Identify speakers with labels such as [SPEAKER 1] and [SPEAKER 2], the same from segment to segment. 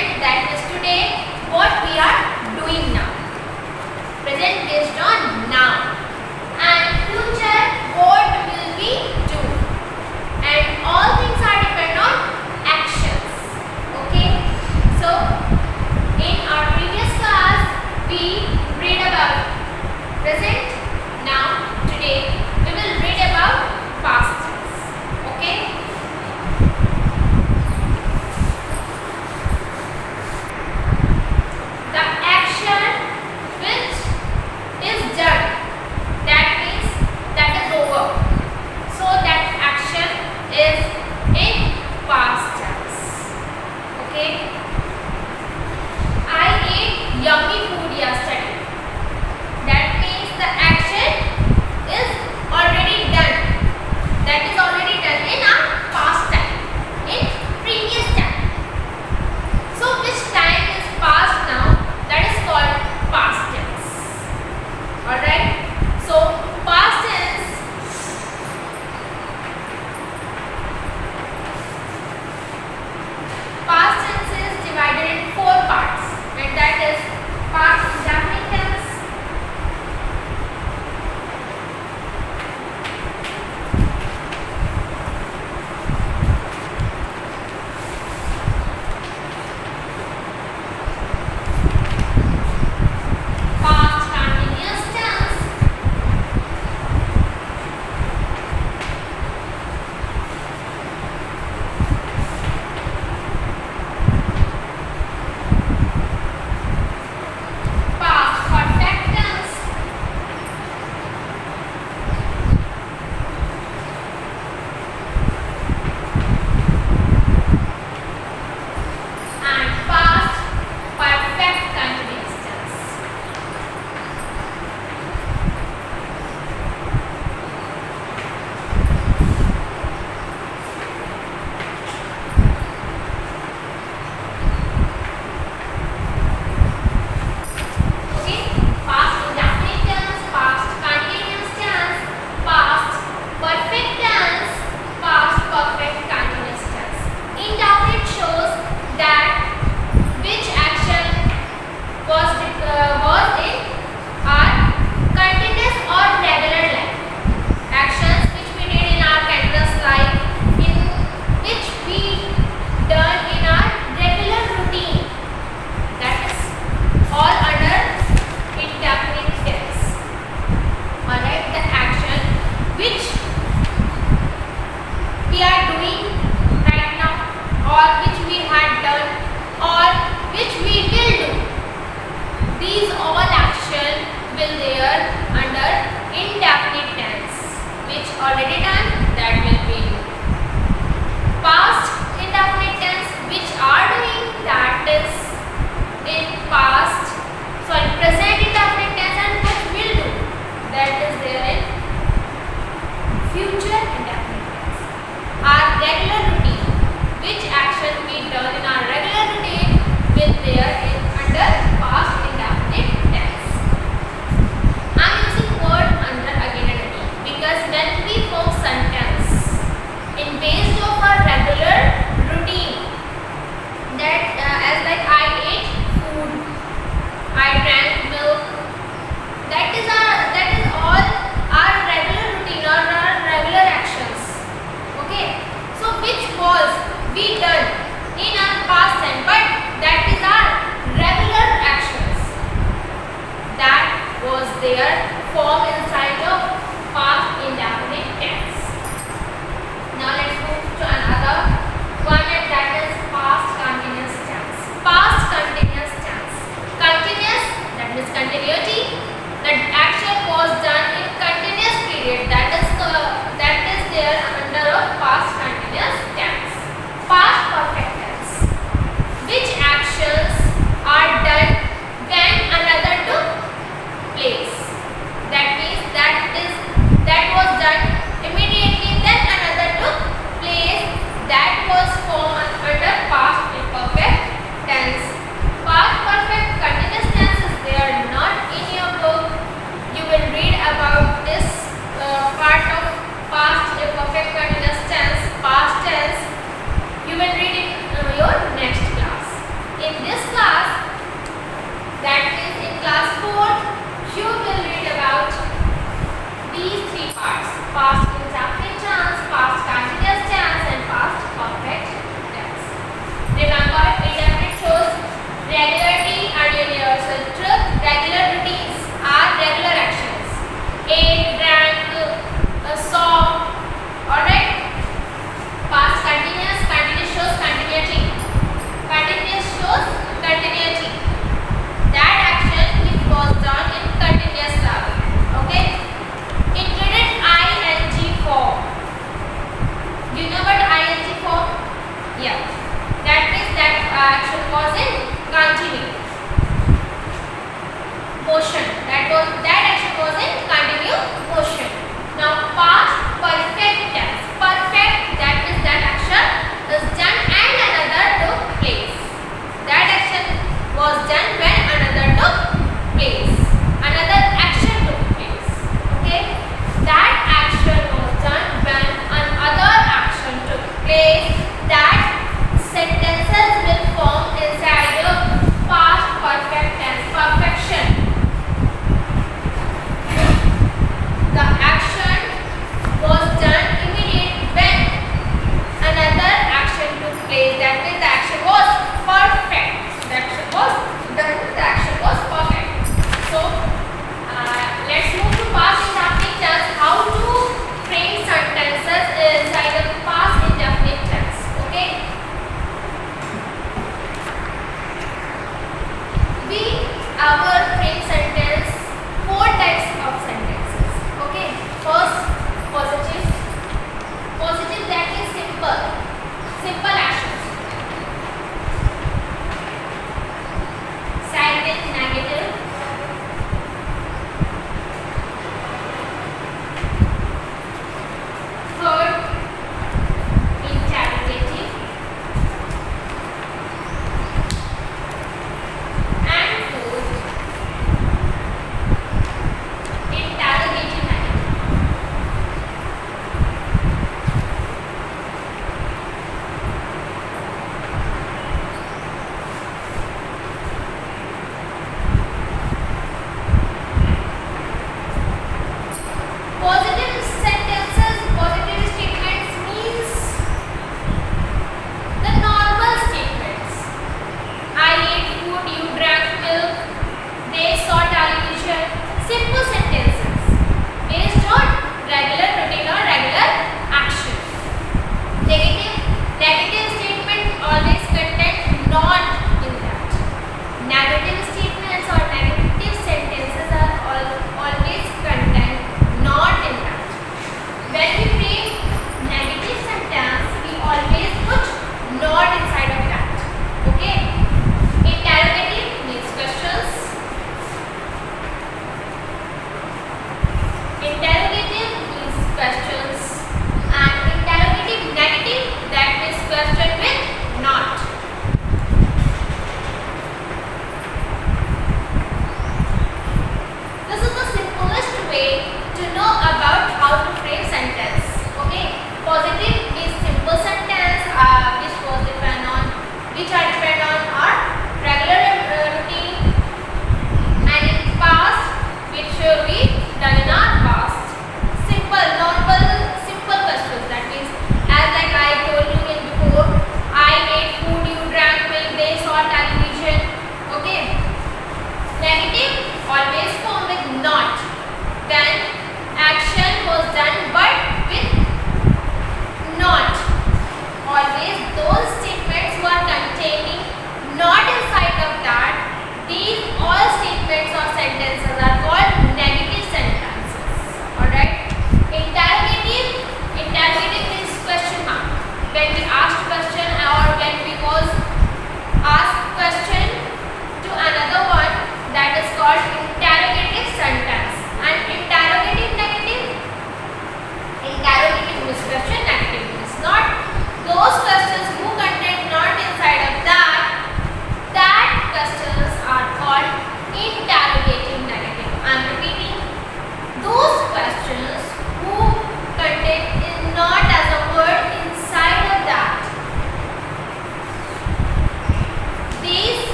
[SPEAKER 1] present, that is today, what we are doing now. Present based on now. And future, what will we do? And all things are depend on actions. Okay. So in our previous class we read about present. Now today we will read about past tense. Okay. The action which is done, that means that is over. So that action is in past tense. Okay. I ate yummy food yesterday. That means the action is already done. That is already done in a past time, in previous time. So which time is past now? That is called past tense. Alright. So past tense, past tense is divided in 4 parts, and that is past Regularity and universal truth. Regular routines are regular actions. Ate, drank, saw. Alright. Past continuous. Continuous shows continuity. Continuous shows continuity. That action it was done in continuous level. Okay. Included ing form. Do you know what ing form? Yeah. That means that action was in continuous.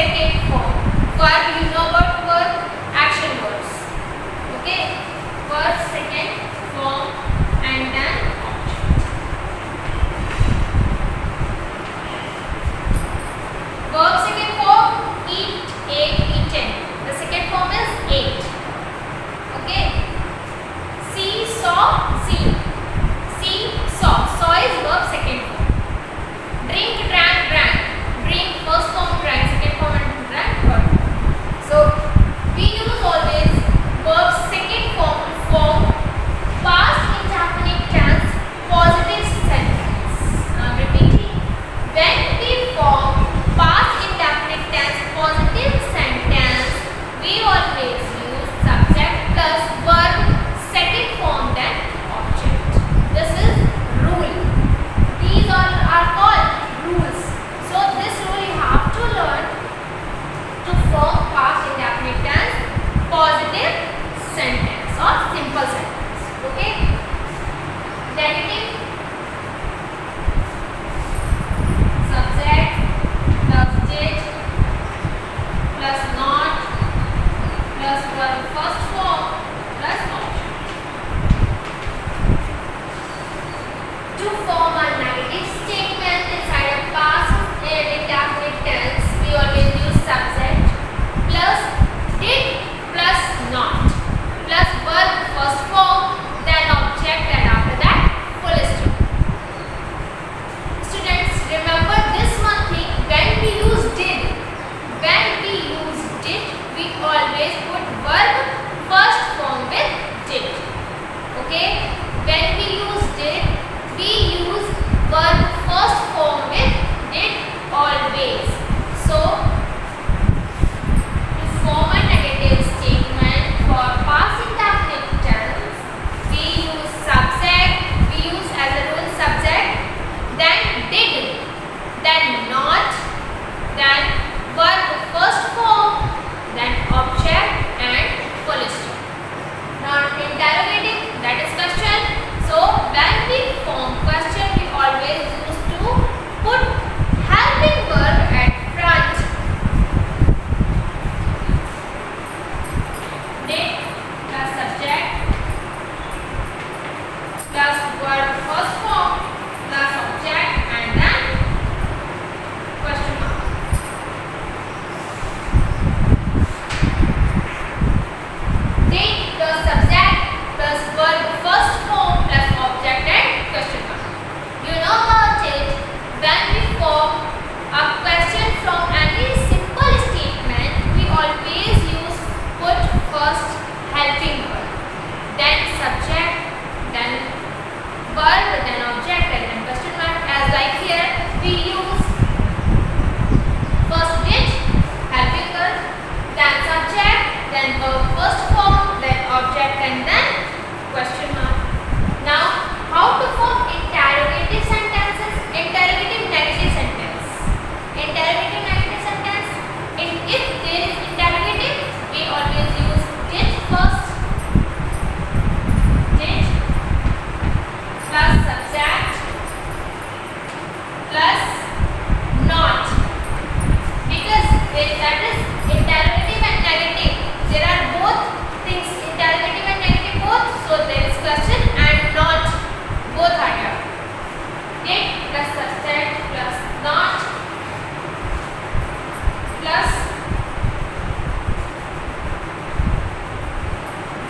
[SPEAKER 1] second form. Verb, you know about verb, action verbs. Okay, verb second form and then object. Verb second form, eat, ate, eaten. The second form is ate. Okay. See, saw, seen. See, saw. Saw is verb second form. Drink, drank, drank. Drink first form, drank second form, and drank third. So we use always verb second form to form past indefinite tense positive sentence. I'm repeating. When we form past indefinite tense positive sentence, we always use subject plus verb second form then object. This is rule. These all are called rules. So this rule you have to learn to form past indefinite tense positive sentence or simple sentence. Okay. Negative subject plus did plus not plus verb first form plus object. To form a negative statement inside a past indefinite tense, we always use subject plus did plus not plus verb first form then object and after that full stop. Students, remember this one thing, when we use did, we always put verb first form with did. Okay? When we use did, we use verb first form with did always. So, to form a negative statement for past indefinite tense, we use subject, we use as a rule subject, then did, then not, then verb first form, then object and full stop. Now interrogative, that is question. So when we form question, we always use to put helping verb at front. Did plus subject plus verb first form plus object and then question mark. Did plus subject plus verb first form plus object and question mark. You know about it, when we form a question from any simple statement, we always use put first helping verb, then subject, then verb, then object and then question mark. As like here, we use first did, helping verb, then subject, then verb first form, then object and then question mark. Now, how to form interrogative sentences? Interrogative negative sentence. Interrogative negative sentence. If there is interrogative, we always use did first, did plus subject plus not. Because that is interrogative and negative. There are both things, interrogative and negative both. So there is question and not, both are here. Did plus subject plus not plus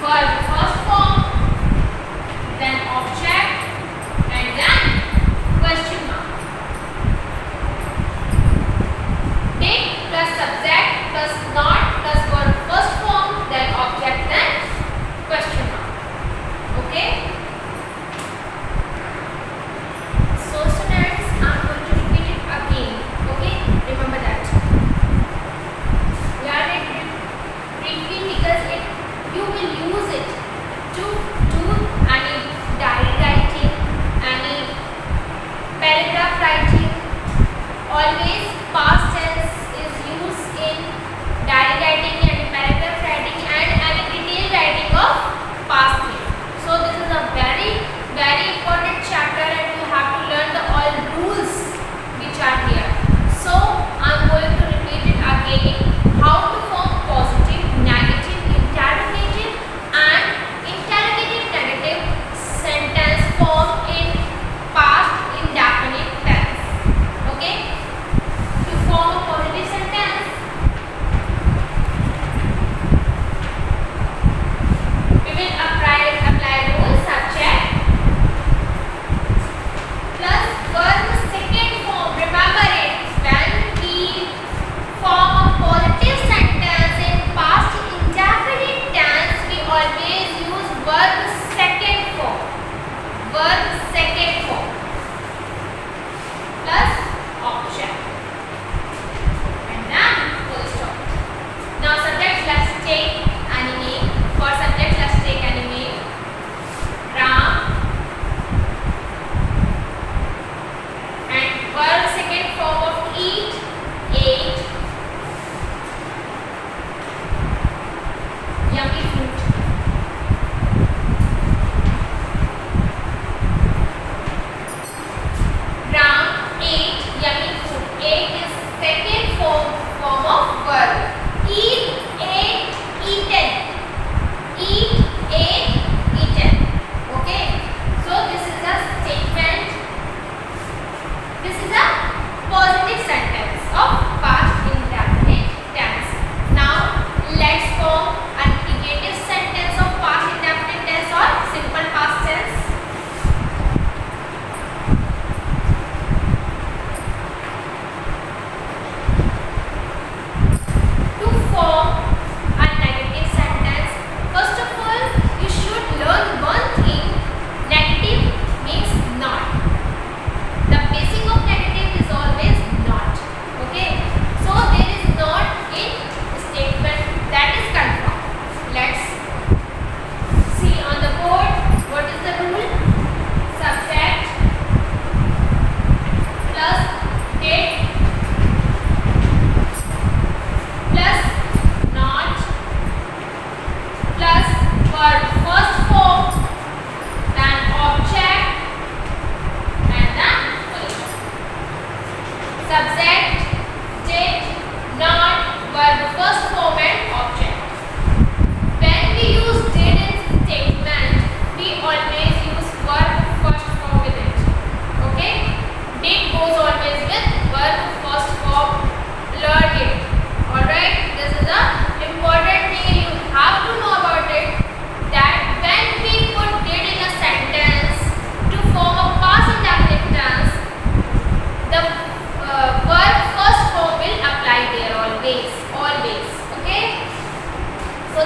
[SPEAKER 1] verb first form, then object and then question mark. Did plus subject plus not plus verb first form, then object, then question mark. Okay? So students, I'm going to repeat it again. Okay? Remember that.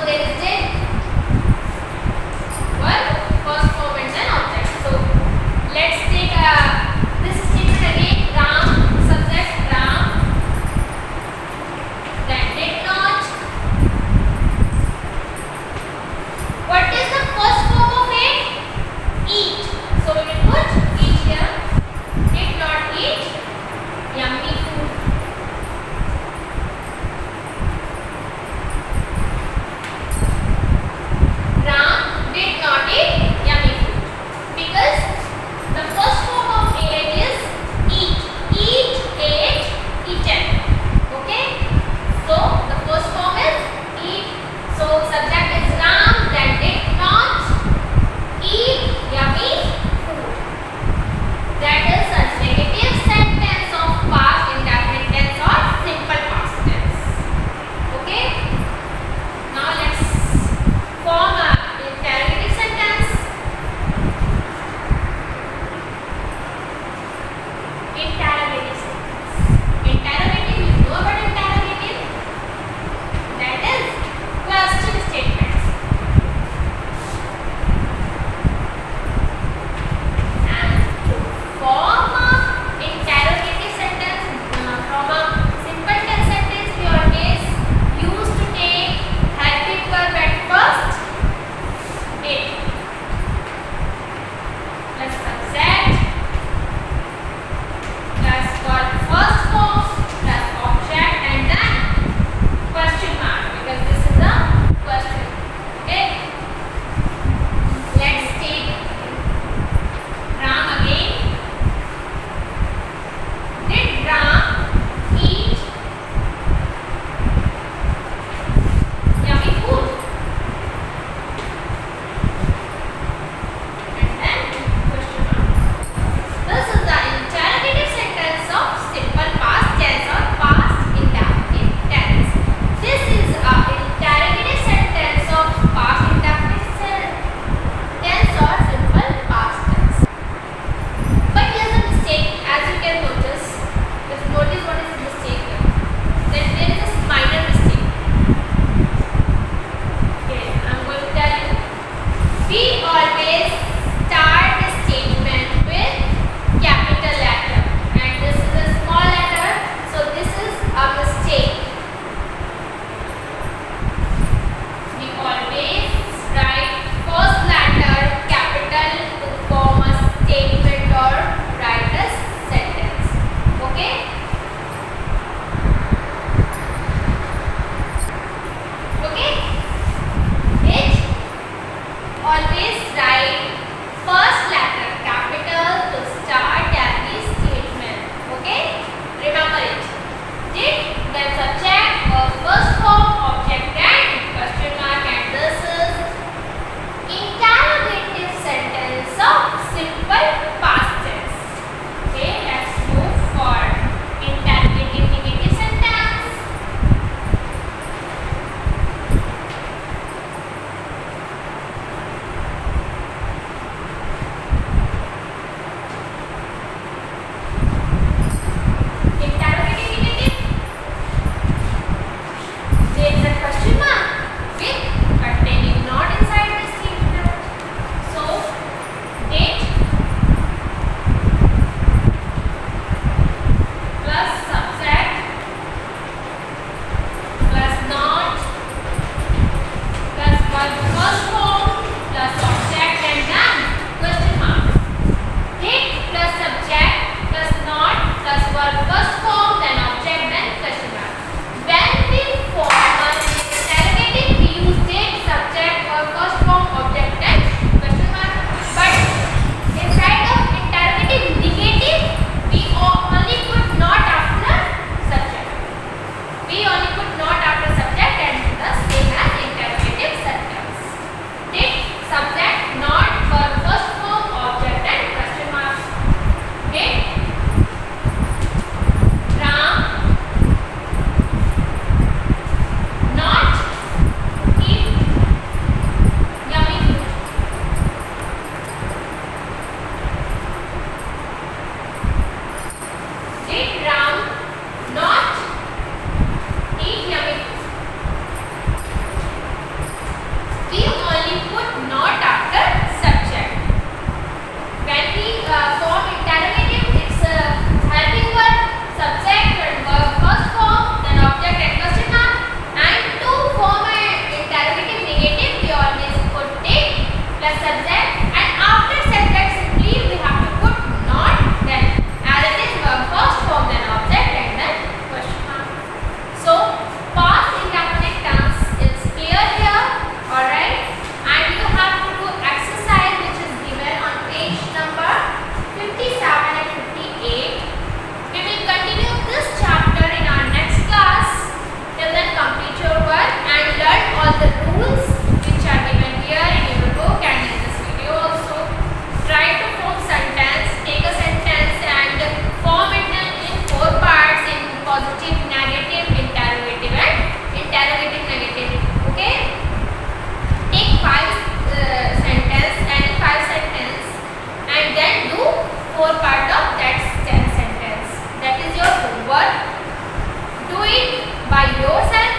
[SPEAKER 1] there is did. Verb, first form and then object. So let's take this statement again. Ram, subject Ram, then did not. What is the first form of it? Eat. So we will put eat here. Did not eat yummy food.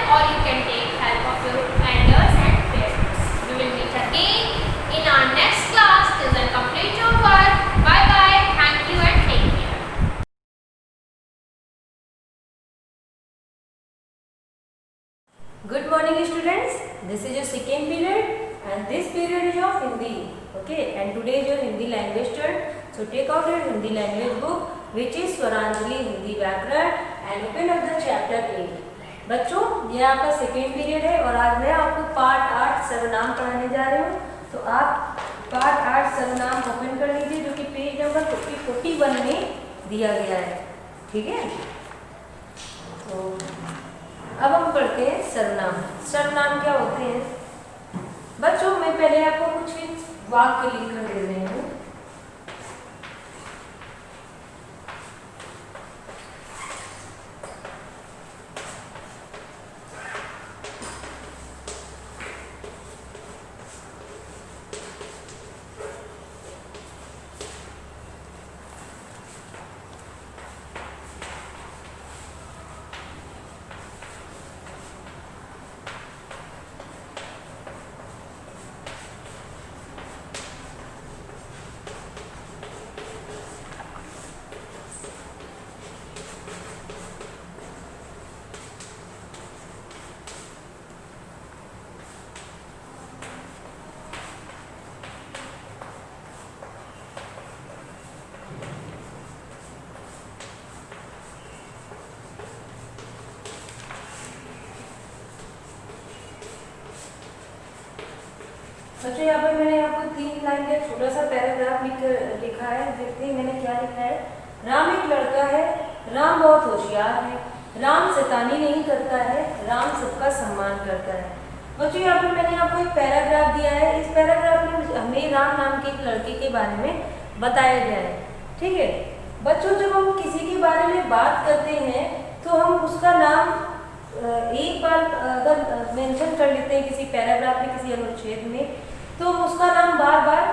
[SPEAKER 1] or you can take help of your elders and parents. We will meet again in our next class. Till then, complete your work. Bye bye. Thank you and take care.
[SPEAKER 2] Good morning students. This is your second period and this period is of Hindi. Okay, and today is your Hindi language turn. So take out your Hindi language book which is Swaranjali Hindi Vyakaran and open up the chapter 8. बच्चों ये आपका second period है और आज मैं आपको part 8 सर्वनाम पढ़ाने जा रही हूँ. तो आप पार्ट 8 सर्वनाम ओपन कर लीजिए जो कि पेज नंबर 41 में दिया गया है. ठीक है, तो अब हम पढ़ते हैं सर्वनाम. सर्वनाम क्या होते हैं बच्चों? मैं पहले आपको कुछ वाक्य लिखकर दे रही हूँ. बच्चों यहाँ पर मैंने आपको 3 लाइन का छोटा सा पैराग्राफ लिखा है. देखते हैं मैंने क्या लिखा है. राम एक लड़का है, राम बहुत होशियार है, राम शैतानी नहीं करता है, राम सबका सम्मान करता है. बच्चों यहाँ पर मैंने आपको एक पैराग्राफ दिया है. इस पैराग्राफ में हमें राम नाम के एक लड़के के बारे में बताया गया है. ठीक है बच्चों, जब हम किसी के बारे में बात करते हैं तो हम उसका नाम एक बार अगर मेंशन कर लेते हैं किसी पैराग्राफ में, किसी अनुच्छेद में, तो हम उसका नाम बार बार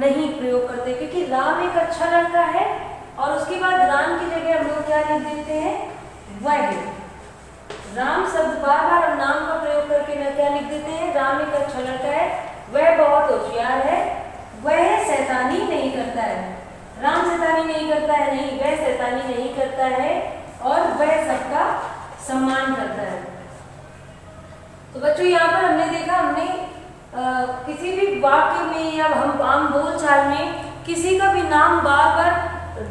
[SPEAKER 2] नहीं प्रयोग करते क्योंकि राम एक अच्छा लड़का है और उसके बाद राम की जगह हम लोग क्या लिख देते हैं? वह. राम शब्द बार बार हम नाम का प्रयोग करके ना क्या लिख देते हैं? राम एक अच्छा लड़का है, वह बहुत होशियार है, वह शैतानी नहीं करता है. राम शैतानी नहीं करता है नहीं, वह शैतानी नहीं करता है और वह सबका सम्मान करता है. तो बच्चों यहाँ पर हमने देखा, हमने किसी भी वाक्य में या हम आम बोलचाल में किसी का भी नाम बार बार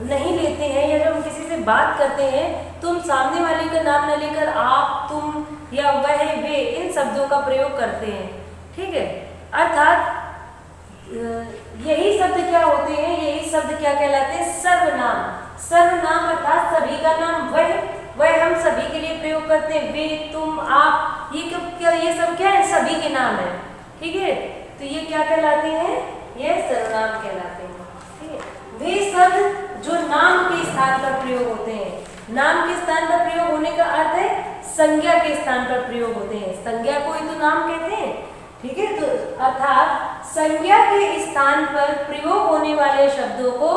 [SPEAKER 2] नहीं लेते हैं या जब हम किसी से बात करते हैं तो हम सामने वाले का नाम न लेकर आप, तुम या वह, वे इन शब्दों का प्रयोग करते हैं. ठीक है, अर्थात यही शब्द क्या होते हैं? यही शब्द क्या कहलाते हैं? सर्वनाम. सर्वनाम अर्थात सभी का नाम. वह हम सभी के लिए प्रयोग करते हैं. वे, तुम, आप, ये सब क्या है? सभी के नाम है. ठीक है, तो ये क्या कहलाते हैं? ये सर्वनाम कहलाते हैं. ठीक है, वे शब्द जो नाम के स्थान पर प्रयोग होते हैं. नाम के स्थान पर प्रयोग होने का अर्थ है संज्ञा के स्थान पर प्रयोग होते हैं. संज्ञा को ही तो नाम कहते हैं. ठीक है, तो अर्थात संज्ञा के स्थान पर प्रयोग होने वाले शब्दों को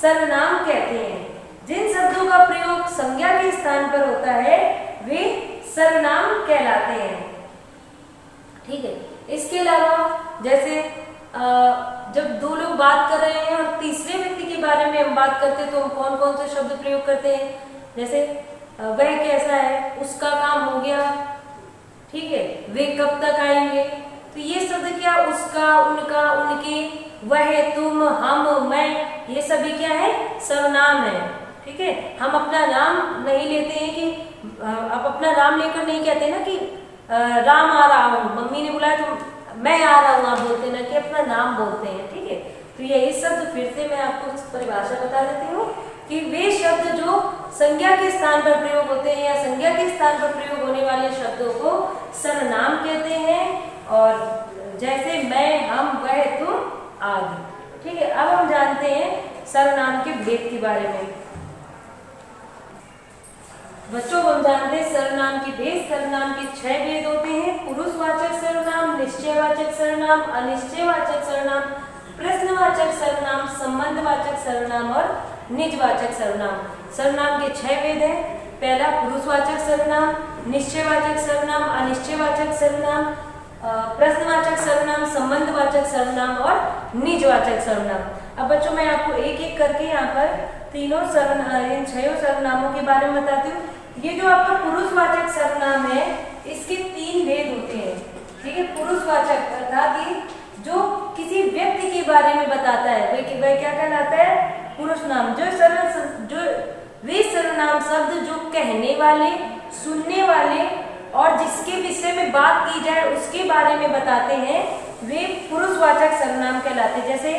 [SPEAKER 2] सर्वनाम कहते हैं. जिन शब्दों का प्रयोग संज्ञा के स्थान पर होता है वे सर्वनाम कहलाते हैं. ठीक है, इसके अलावा जैसे जब दो लोग बात कर रहे हैं और तीसरे व्यक्ति के बारे में हम बात करते हैं तो हम कौन कौन से शब्द प्रयोग करते हैं? जैसे वह कैसा है, उसका काम हो गया. ठीक है, वे कब तक आएंगे. तो ये शब्द क्या? उसका, उनका, उनके, वह, तुम, हम, मैं, ये सभी क्या है? सर्वनाम है. ठीक है, हम अपना नाम नहीं लेते हैं कि आप अपना नाम लेकर नहीं कहते ना कि राम आ रहा हूँ, मम्मी ने बुलाया तो मैं आ रहा हूँ, आप बोलते ना कि अपना नाम बोलते हैं. ठीक है, तो यही शब्द फिर से मैं आपको परिभाषा बता देती हूँ कि वे शब्द जो संज्ञा के स्थान पर प्रयोग होते हैं या संज्ञा के स्थान पर प्रयोग होने वाले शब्दों को सर्वनाम कहते हैं. और जैसे मैं, हम, वह, तुम आदि. ठीक है, अब हम जानते हैं सर्वनाम के भेद के बारे में. बच्चों हम जानते हैं सर्वनाम के भेद. सर्वनाम के 6 भेद होते हैं. पुरुषवाचक सर्वनाम, निश्चयवाचक सर्वनाम, अनिश्चयवाचक सर्वनाम, प्रश्नवाचक सर्वनाम, संबंधवाचक सर्वनाम और निजवाचक सर्वनाम. सर्वनाम के 6 भेद हैं. पहला पुरुषवाचक सर्वनाम, निश्चयवाचक सर्वनाम, अनिश्चयवाचक सर्वनाम, प्रश्नवाचक सर्वनाम, संबंधवाचक सर्वनाम और निजवाचक सर्वनाम। अब बच्चों मैं आपको एक एक करके यहाँ पर तीनों इन 6 सर्वनामों के बारे में बताती हूँ। ये जो आपका पुरुषवाचक सर्वनाम है, इसके 3 भेद होते हैं। ठीक है, पुरुषवाचक अर्थात ये जो किसी व्यक्ति के बारे में बताता है वह क्या कहलाता है? पुरुष नाम। जो वे सर्वनाम शब्द जो कहने वाले, सुनने वाले और जिसके विषय में बात की जाए उसके बारे में बताते हैं, वे पुरुषवाचक सर्वनाम कहलाते हैं। जैसे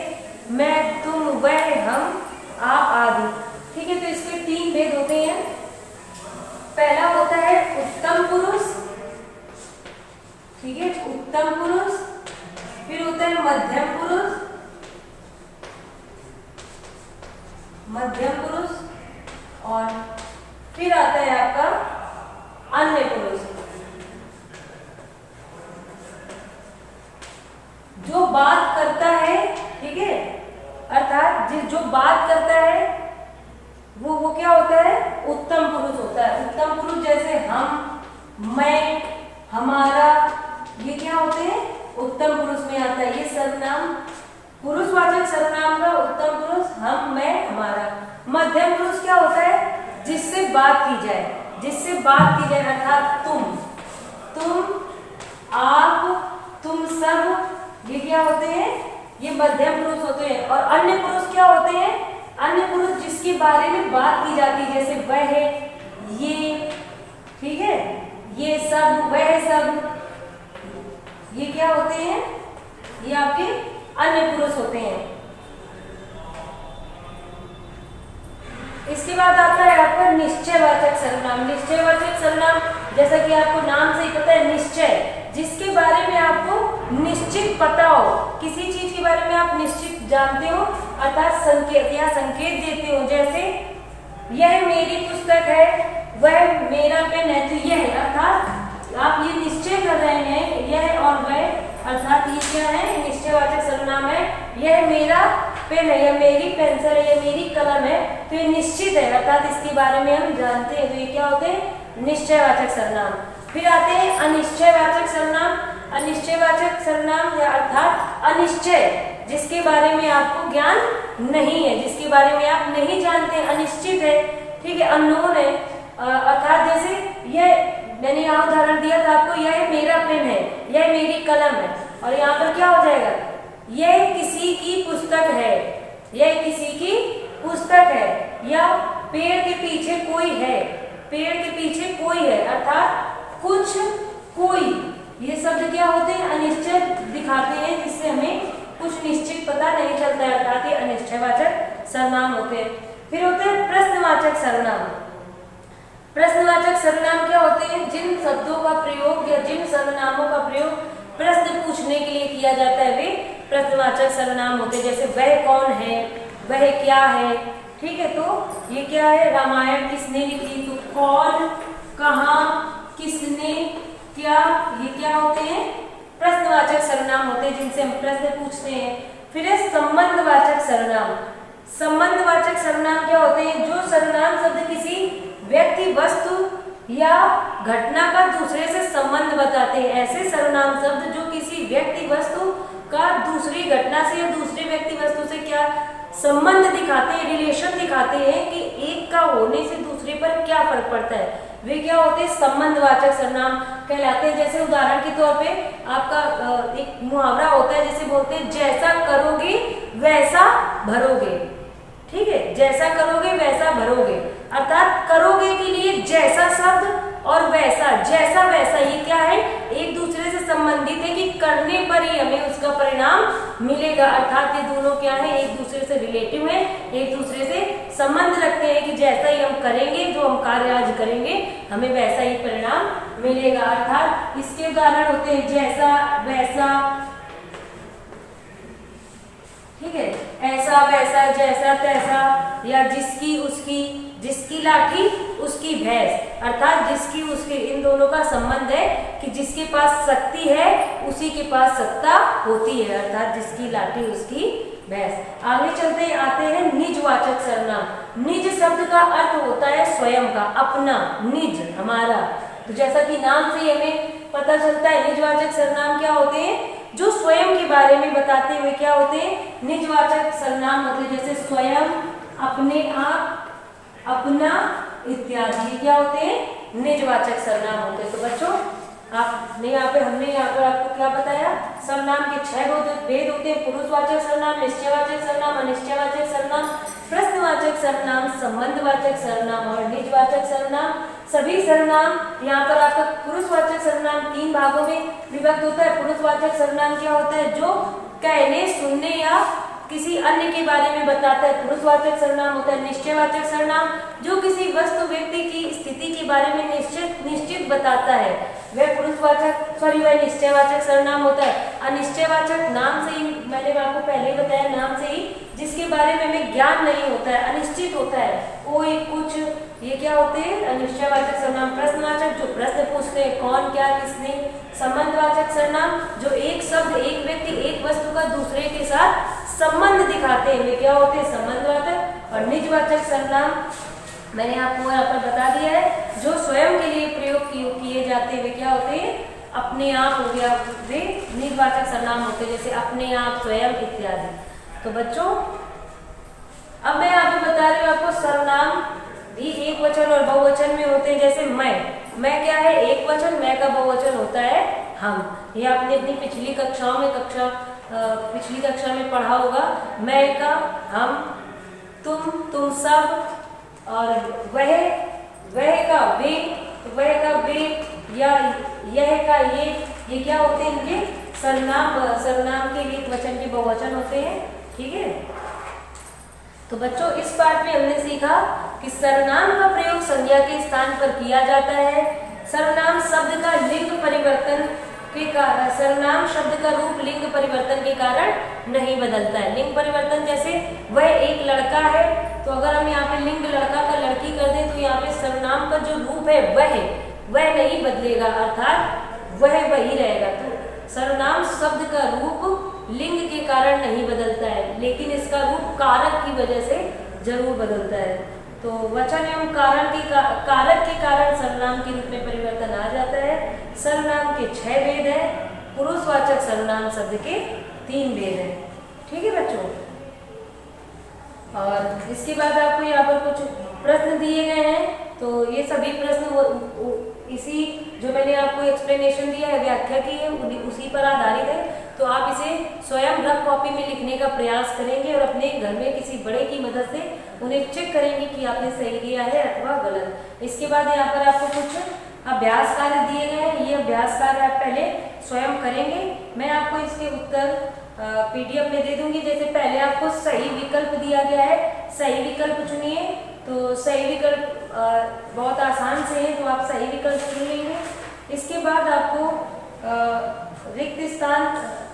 [SPEAKER 2] मैं, तुम, वह, हम, आप आदि। ठीक है, तो इसके 3 भेद होते हैं। पहला होता है उत्तम पुरुष, ठीक है, उत्तम पुरुष। फिर होता है मध्यम पुरुष, मध्यम पुरुष, और फिर आता है आपका अन्य पुरुष। जो बात करता है, ठीक है, अर्थात जो बात करता है वो क्या होता है? उत्तम पुरुष होता है। उत्तम पुरुष जैसे हम, मैं, हमारा, ये क्या होते हैं? उत्तम पुरुष में आता है। ये सर्वनाम पुरुषवाचक सर्वनाम का उत्तम पुरुष हम, मैं, हमारा। मध्यम पुरुष क्या होता है? जिससे बात की जाए, जिससे बात की जाए, अर्थात तुम, आप, तुम सब, ये क्या होते हैं? ये मध्यम पुरुष होते हैं। और अन्य पुरुष क्या होते हैं? अन्य पुरुष जिसके बारे में बात की जाती है, जैसे वह, ये, ठीक है, ये सब, वह सब, ये क्या होते हैं? ये आपके अन्य पुरुष होते हैं। इसके बाद आता है आपका निश्चयवाचक सर्वनाम। निश्चयवाचक सर्वनाम जैसा कि आपको नाम से ही पता है, निश्चय, जिसके बारे में आपको निश्चित पता हो, किसी चीज के बारे में आप निश्चित जानते हो, अर्थात संकेत या संकेत देते हो। जैसे यह मेरी पुस्तक है, वह मेरा पेन है, तो यह, अर्थात आप ये निश्चय कर रहे हैं, यह और वह, अर्थात ये क्या है? निश्चयवाचक सर्वनाम है। यह मेरा पेन है, यह मेरी पेंसिल है, यह मेरी कलम है, तो ये निश्चित है, अर्थात इसके बारे में हम जानते हैं, तो ये क्या होते हैं? निश्चयवाचक सर्वनाम। फिर आते हैं अनिश्चयवाचक सर्वनाम। अनिश्चयवाचक सर्वनाम या अर्थात अनिश्चय, जिसके बारे में आपको ज्ञान नहीं है, जिसके बारे में आप नहीं जानते, अनिश्चित है, ठीक है, अननोन है। अर्थात जैसे यह, मैंने यहाँ उदाहरण दिया था आपको, यह मेरा पेन है, यह मेरी कलम है, और यहाँ पर क्या हो जाएगा? यह किसी की पुस्तक है, यह किसी की पुस्तक है, या पेड़ के पीछे कोई है, पेड़ के पीछे कोई है, अर्थात कुछ, कोई, ये शब्द क्या होते हैं? अनिश्चय दिखाते हैं, जिससे हमें कुछ निश्चित पता नहीं चलता है, अर्थात ये अनिश्चयवाचक सर्वनाम होते हैं। फिर होते हैं प्रश्नवाचक सर्वनाम। प्रश्नवाचक सर्वनाम क्या होते हैं? जिन शब्दों का प्रयोग या जिन सर्वनामों का प्रयोग प्रश्न पूछने के लिए किया जाता है, वे प्रश्नवाचक सर्वनाम होते हैं। जैसे वह कौन है, वह क्या है, ठीक है, तो ये क्या है? रामायण किसने लिखी, तो कौन, कहाँ, किसने, क्या, ये क्या होते हैं? प्रश्नवाचक सर्वनाम होते हैं, जिनसे हम प्रश्न पूछते हैं। फिर है संबंधवाचक सर्वनाम। संबंधवाचक सर्वनाम क्या होते हैं? जो सर्वनाम शब्द किसी व्यक्ति, वस्तु या घटना का दूसरे से संबंध बताते हैं। ऐसे सर्वनाम शब्द जो किसी व्यक्ति, वस्तु का दूसरी घटना से या दूसरे व्यक्ति, वस्तु से क्या संबंध दिखाते हैं, रिलेशन दिखाते हैं कि एक का होने से दूसरे पर क्या फर्क पड़ता है, वे क्या होते हैं? संबंधवाचक सर्वनाम कहलाते हैं। जैसे उदाहरण के तौर पे आपका एक मुहावरा होता है, जैसे बोलते हैं जैसा करोगे वैसा भरोगे, ठीक है, जैसा करोगे वैसा भरोगे, अर्थात करोगे के लिए जैसा शब्द और वैसा, जैसा वैसा, ये क्या है? एक दूसरे से संबंधित है कि करने पर ही हमें उसका परिणाम मिलेगा, अर्थात ये दोनों क्या है? एक दूसरे से रिलेटिव है, एक दूसरे से संबंध रखते हैं कि जैसा ही हम करेंगे, जो हम कार्य आज करेंगे, हमें वैसा ही परिणाम मिलेगा। अर्थात इसके उदाहरण होते हैं जैसा, वैसा, ठीक है, ऐसा, वैसा, जैसा, तैसा, या जिसकी, उसकी, जिसकी लाठी उसकी भैंस, अर्थात जिसकी, उसकी, इन दोनों का संबंध है कि जिसके पास शक्ति है उसी के पास सत्ता होती है, अर्थात जिसकी लाठी उसकी भैंस। आगे चलते आते हैं निजवाचक सर्वनाम। निज शब्द का अर्थ होता है स्वयं का, अपना, निज, हमारा, तो जैसा कि नाम से ही हमें पता चलता है, निजवाचक सर्वनाम क्या होते हैं? जो स्वयं के बारे में बताते हुए क्या होते हैं? निजवाचक सर्वनाम होते हैं। जैसे स्वयं, अपने आप, अपना इत्यादि क्या होते हैं? निजवाचक सर्वनाम होते हैं। तो बच्चों हमने यहाँ पर आपको क्या बताया? सर्वनाम के 6 भेद होते हैं। पुरुषवाचक सर्वनाम, निश्चयवाचक सर्वनाम, अनिश्चयवाचक सर्वनाम, प्रश्नवाचक सर्वनाम, संबंधवाचक सर्वनाम और निजवाचक सर्वनाम। सभी सर्वनाम यहाँ पर आपका पुरुषवाचक सर्वनाम 3 भागों में विभक्त होता है। पुरुषवाचक सर्वनाम क्या होता है? जो कहने, सुनने या किसी अन्य के बारे में बताता है, पुरुषवाचक सर्वनाम होता है। निश्चयवाचक सर्वनाम जो किसी वस्तु, व्यक्ति की स्थिति के बारे में निश्चित बताता है, वह निश्चयवाचक सर्वनाम होता है। अनिश्चयवाचक नाम से ही, मैंने आपको पहले बताया, नाम से ही जिसके बारे में हमें ज्ञान नहीं होता है, अनिश्चित होता है, कोई कुछ, ये क्या होते हैं? अनिश्चयवाचक सर्वनाम। प्रश्नवाचक जो प्रश्न पूछते हैं, कौन, क्या, किसने। संबंधवाचक सर्वनाम जो एक शब्द, एक व्यक्ति, एक वस्तु का दूसरे के साथ संबंध दिखाते हैं, वे क्या होते हैं? संबंधवाचक। और निजवाचक सर्वनाम मैंने आपको यहाँ पर बता दिया है, जो स्वयं के लिए प्रयोग किए जाते हैं, वे क्या होते हैं? अपने आप हो गया, वे निजवाचक सर्वनाम होते हैं, जैसे अपने आप, स्वयं इत्यादि। तो बच्चों अब मैं यहाँ पे बता रही हूँ आपको, सर्वनाम भी एक वचन और बहुवचन में होते हैं। जैसे मैं क्या है? एक वचन, मैं का बहुवचन होता है हम। ये आपने अपनी पिछली कक्षा में पढ़ा होगा। मैं का हम, तुम सब, और वह का वे, वह का वे, या यह का ये क्या होते हैं? इनके सर्वनाम के एक वचन के बहुवचन होते हैं। ठीक है। तो बच्चों इस पाठ में हमने सीखा कि सर्वनाम का प्रयोग संज्ञा के स्थान पर किया जाता है। सर्वनाम शब्द का लिंग परिवर्तन के कारण, सर्वनाम शब्द का रूप लिंग परिवर्तन के कारण नहीं बदलता है। लिंग परिवर्तन जैसे वह एक लड़का है, तो अगर हम यहाँ पे लिंग लड़का का लड़की कर दें तो यहाँ पे सर्वनाम का जो रूप है वह नहीं बदलेगा, अर्थात वह वही रहेगा। तो सर्वनाम शब्द का रूप लिंग के कारण नहीं बदलता है, लेकिन इसका रूप कारक की वजह से जरूर बदलता है। तो वचन एवं कारक के कारण सर्वनाम के रूप में परिवर्तन आ जाता है। सर्वनाम के 6 भेद हैं, पुरुषवाचक सर्वनाम शब्द के 3 भेद हैं। ठीक है बच्चों। और इसके बाद आपको यहाँ पर कुछ प्रश्न दिए गए हैं, तो ये सभी प्रश्न इसी जो मैंने आपको एक्सप्लेनेशन दिया है, व्याख्या की है, उसी पर आधारित है। तो आप इसे स्वयं रफ कॉपी में लिखने का प्रयास करेंगे और अपने घर में किसी बड़े की मदद से उन्हें चेक करेंगे कि आपने सही किया है अथवा गलत। इसके बाद यहाँ पर आपको कुछ अभ्यास कार्य दिए गए हैं, ये अभ्यास कार्य आप पहले स्वयं करेंगे। मैं आपको इसके उत्तर PDF में दे दूंगी। जैसे पहले आपको सही विकल्प दिया गया है, सही विकल्प चुनिए। तो सही विकल्प बहुत आसान से है, तो आप सही विकल्प चुन लेंगे। इसके बाद आपको रिक्त स्थान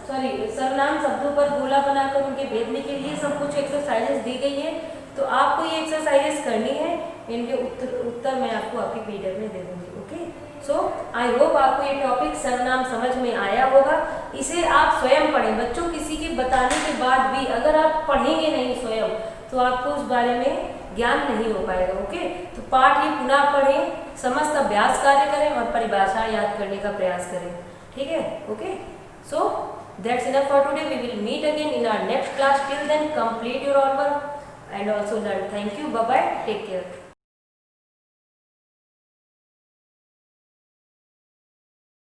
[SPEAKER 2] सर्वनाम शब्दों पर गोला बनाकर उनके भेदने के लिए सब कुछ एक्सरसाइजेस दी गई है, तो आपको ये एक्सरसाइजेस करनी है। इनके उत्तर मैं आपको आपकी PDF में दे दूंगी। ओके, सो आई होप आपको ये टॉपिक सर्वनाम समझ में आया होगा। इसे आप स्वयं पढ़ें बच्चों, किसी के बताने के बाद भी अगर आप पढ़ेंगे नहीं स्वयं तो आपको उस बारे में ज्ञान नहीं हो पाएगा। ओके, तो पाठ ये पुनः पढ़ें, समस्त अभ्यास कार्य करें और परिभाषा याद करने का प्रयास करें। ठीक है। Okay, so that's enough for today. We will meet again in our next class. Till then, complete your homework and also learn. Thank you. Bye bye. Take care.